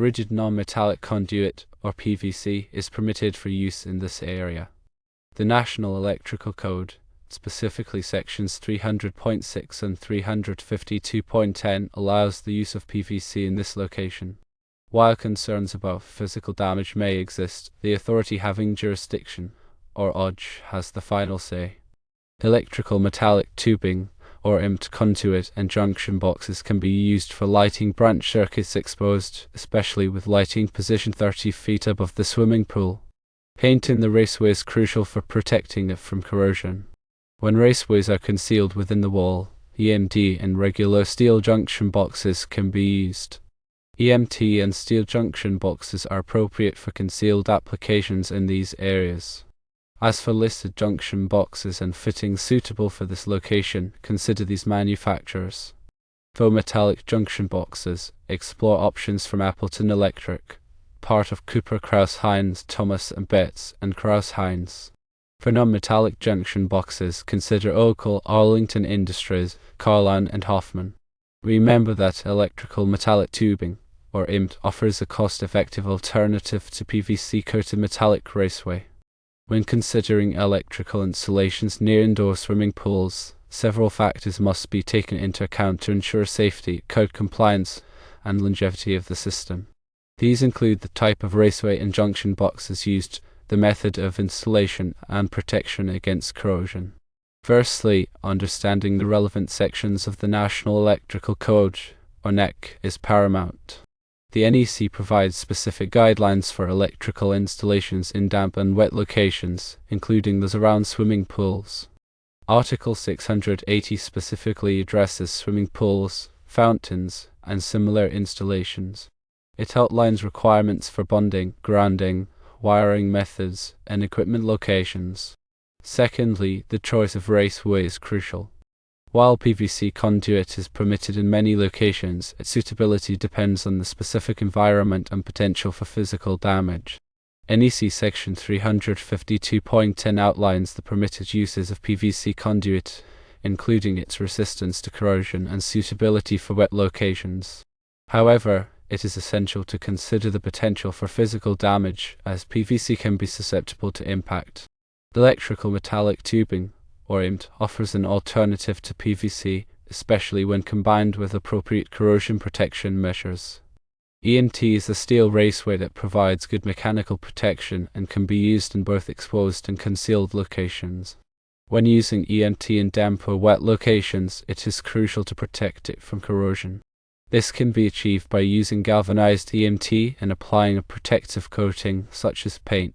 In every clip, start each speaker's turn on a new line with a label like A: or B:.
A: Rigid non-metallic conduit, or PVC, is permitted for use in this area. The National Electrical Code, specifically sections 300.6 and 352.10, allows the use of PVC in this location. While concerns about physical damage may exist, the authority having jurisdiction, or OJ, has the final say. Electrical metallic tubing, or EMT conduit, and junction boxes can be used for lighting branch circuits exposed, especially with lighting positioned 30 feet above the swimming pool. Paint in the raceway is crucial for protecting it from corrosion. When raceways are concealed within the wall, EMT and regular steel junction boxes can be used. EMT and steel junction boxes are appropriate for concealed applications in these areas. As for listed junction boxes and fittings suitable for this location, consider these manufacturers. For metallic junction boxes, explore options from Appleton Electric, part of Cooper Krause-Heinz, Thomas & Betts, and Krause-Heinz. For non-metallic junction boxes, consider Oakle, Arlington Industries, Carlin, and Hoffman. Remember that electrical metallic tubing, or EMT, offers a cost-effective alternative to PVC-coated metallic raceway. When considering electrical installations near indoor swimming pools, several factors must be taken into account to ensure safety, code compliance, and longevity of the system. These include the type of raceway and junction boxes used, the method of installation, and protection against corrosion. Firstly, understanding the relevant sections of the National Electrical Code, or NEC, is paramount. The NEC provides specific guidelines for electrical installations in damp and wet locations, including those around swimming pools. Article 680 specifically addresses swimming pools, fountains, and similar installations. It outlines requirements for bonding, grounding, wiring methods, and equipment locations. Secondly, the choice of raceway is crucial. While PVC conduit is permitted in many locations, its suitability depends on the specific environment and potential for physical damage. NEC Section 352.10 outlines the permitted uses of PVC conduit, including its resistance to corrosion and suitability for wet locations. However, it is essential to consider the potential for physical damage, as PVC can be susceptible to impact. Electrical metallic tubing, or EMT, offers an alternative to PVC, especially when combined with appropriate corrosion protection measures. EMT is a steel raceway that provides good mechanical protection and can be used in both exposed and concealed locations. When using EMT in damp or wet locations, it is crucial to protect it from corrosion. This can be achieved by using galvanized EMT and applying a protective coating, such as paint.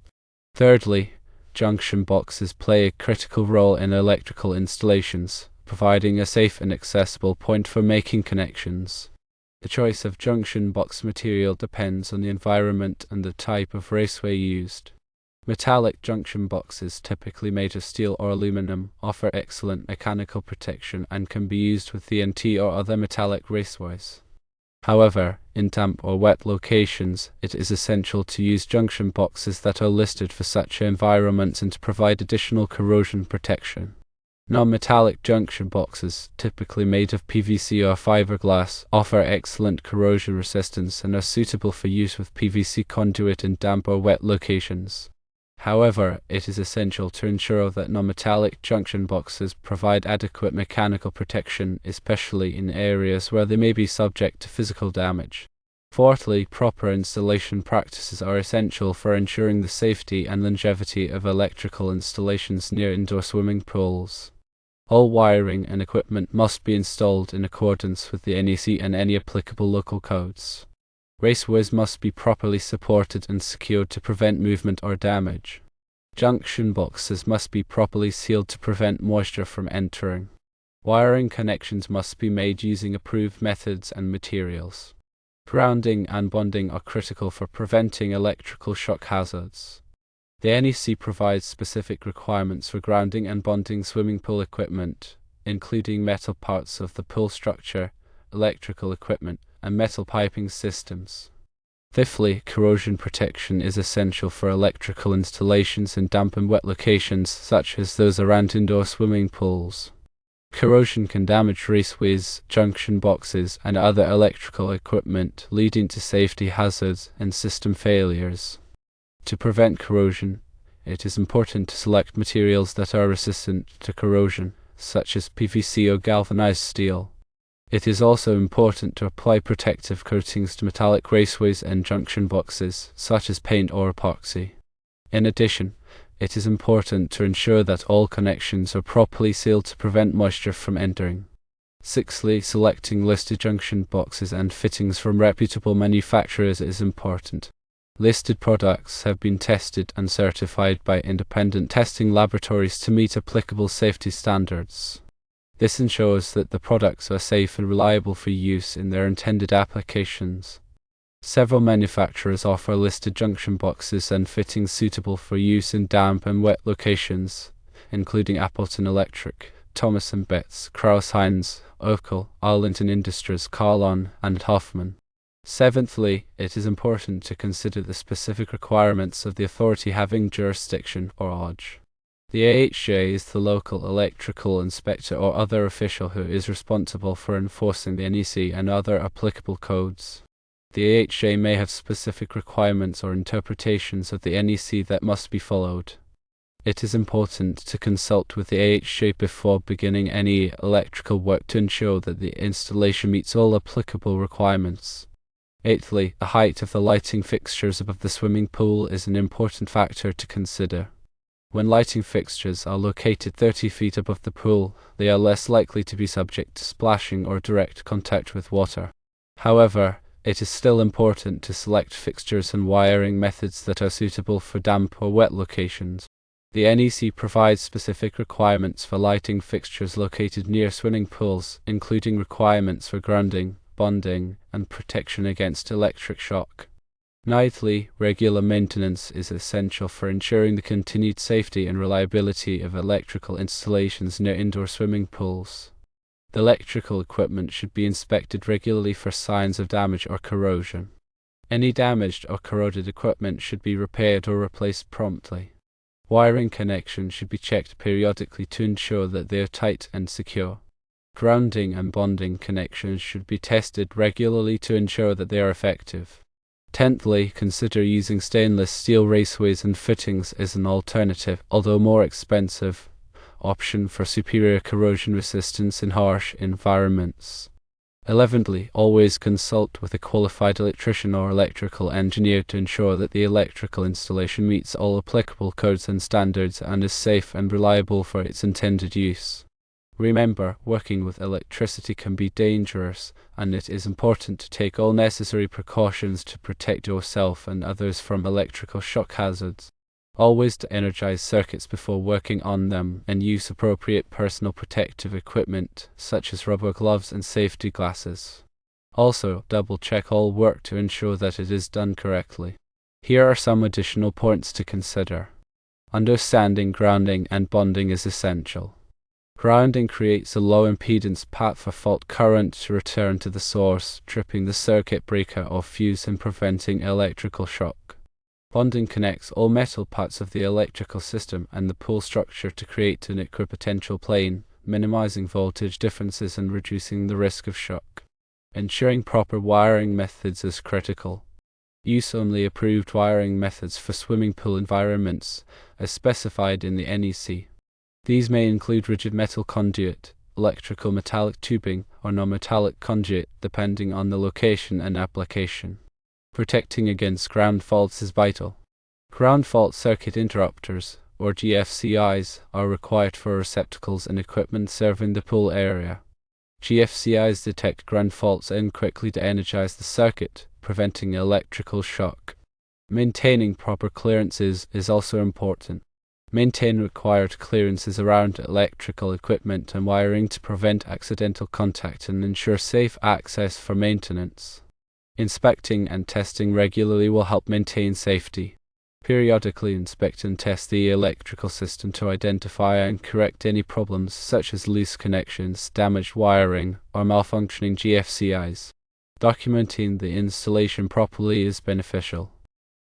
A: Thirdly, junction boxes play a critical role in electrical installations, providing a safe and accessible point for making connections. The choice of junction box material depends on the environment and the type of raceway used. Metallic junction boxes, typically made of steel or aluminum, offer excellent mechanical protection and can be used with EMT or other metallic raceways. However, in damp or wet locations, it is essential to use junction boxes that are listed for such environments and to provide additional corrosion protection. Non-metallic junction boxes, typically made of PVC or fiberglass, offer excellent corrosion resistance and are suitable for use with PVC conduit in damp or wet locations. However, it is essential to ensure that non-metallic junction boxes provide adequate mechanical protection, especially in areas where they may be subject to physical damage. Fourthly, proper installation practices are essential for ensuring the safety and longevity of electrical installations near indoor swimming pools. All wiring and equipment must be installed in accordance with the NEC and any applicable local codes. Raceways must be properly supported and secured to prevent movement or damage. Junction boxes must be properly sealed to prevent moisture from entering. Wiring connections must be made using approved methods and materials. Grounding and bonding are critical for preventing electrical shock hazards. The NEC provides specific requirements for grounding and bonding swimming pool equipment, including metal parts of the pool structure, electrical equipment, and metal piping systems. Fifthly, corrosion protection is essential for electrical installations in damp and wet locations such as those around indoor swimming pools. Corrosion can damage raceways, junction boxes, and other electrical equipment, leading to safety hazards and system failures. To prevent corrosion, it is important to select materials that are resistant to corrosion, such as PVC or galvanized steel. It is also important to apply protective coatings to metallic raceways and junction boxes, such as paint or epoxy. In addition, it is important to ensure that all connections are properly sealed to prevent moisture from entering. Sixthly, selecting listed junction boxes and fittings from reputable manufacturers is important. Listed products have been tested and certified by independent testing laboratories to meet applicable safety standards. This ensures that the products are safe and reliable for use in their intended applications. Several manufacturers offer listed junction boxes and fittings suitable for use in damp and wet locations, including Appleton Electric, Thomas & Betts, Krauss-Heinz, Ocal, Arlington Industries, Carlon, and Hoffman. Seventhly, it is important to consider the specific requirements of the authority having jurisdiction, or OJ. The AHJ is the local electrical inspector or other official who is responsible for enforcing the NEC and other applicable codes. The AHJ may have specific requirements or interpretations of the NEC that must be followed. It is important to consult with the AHJ before beginning any electrical work to ensure that the installation meets all applicable requirements. Eighthly, the height of the lighting fixtures above the swimming pool is an important factor to consider. When lighting fixtures are located 30 feet above the pool, they are less likely to be subject to splashing or direct contact with water. However, it is still important to select fixtures and wiring methods that are suitable for damp or wet locations. The NEC provides specific requirements for lighting fixtures located near swimming pools, including requirements for grounding, bonding, and protection against electric shock. Ninthly, regular maintenance is essential for ensuring the continued safety and reliability of electrical installations near indoor swimming pools. The electrical equipment should be inspected regularly for signs of damage or corrosion. Any damaged or corroded equipment should be repaired or replaced promptly. Wiring connections should be checked periodically to ensure that they are tight and secure. Grounding and bonding connections should be tested regularly to ensure that they are effective. Tenthly, consider using stainless steel raceways and fittings as an alternative, although more expensive, option for superior corrosion resistance in harsh environments. 11thly, always consult with a qualified electrician or electrical engineer to ensure that the electrical installation meets all applicable codes and standards and is safe and reliable for its intended use. Remember, working with electricity can be dangerous, and it is important to take all necessary precautions to protect yourself and others from electrical shock hazards. Always to energize circuits before working on them and use appropriate personal protective equipment, such as rubber gloves and safety glasses. Also, double-check all work to ensure that it is done correctly. Here are some additional points to consider. Understanding grounding and bonding is essential. Grounding creates a low impedance path for fault current to return to the source, tripping the circuit breaker or fuse and preventing electrical shock. Bonding connects all metal parts of the electrical system and the pool structure to create an equipotential plane, minimizing voltage differences and reducing the risk of shock. Ensuring proper wiring methods is critical. Use only approved wiring methods for swimming pool environments, as specified in the NEC. These may include rigid metal conduit, electrical metallic tubing, or non-metallic conduit, depending on the location and application. Protecting against ground faults is vital. Ground fault circuit interrupters, or GFCIs, are required for receptacles and equipment serving the pool area. GFCIs detect ground faults and quickly de-energize the circuit, preventing electrical shock. Maintaining proper clearances is also important. Maintain required clearances around electrical equipment and wiring to prevent accidental contact and ensure safe access for maintenance. Inspecting and testing regularly will help maintain safety. Periodically inspect and test the electrical system to identify and correct any problems such as loose connections, damaged wiring, or malfunctioning GFCIs. Documenting the installation properly is beneficial.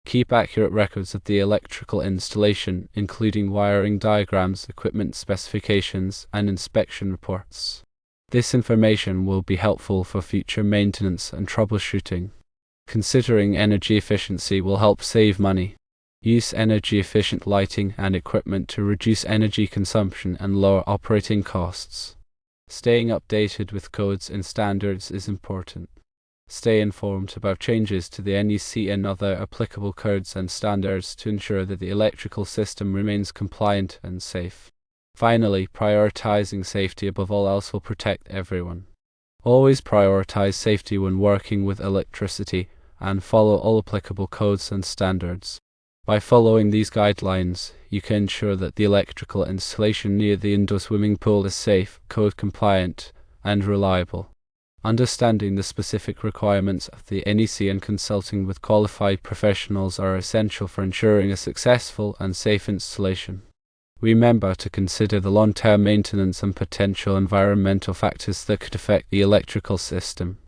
A: Keep accurate records of the electrical installation, including wiring diagrams, equipment specifications, and inspection reports. This information will be helpful for future maintenance and troubleshooting. Considering energy efficiency will help save money. Use energy-efficient lighting and equipment to reduce energy consumption and lower operating costs. Staying updated with codes and standards is important. Stay informed about changes to the NEC and other applicable codes and standards to ensure that the electrical system remains compliant and safe. Finally, prioritizing safety above all else will protect everyone. Always prioritize safety when working with electricity and follow all applicable codes and standards. By following these guidelines, you can ensure that the electrical installation near the indoor swimming pool is safe, code compliant, and reliable. Understanding the specific requirements of the NEC and consulting with qualified professionals are essential for ensuring a successful and safe installation. Remember to consider the long-term maintenance and potential environmental factors that could affect the electrical system.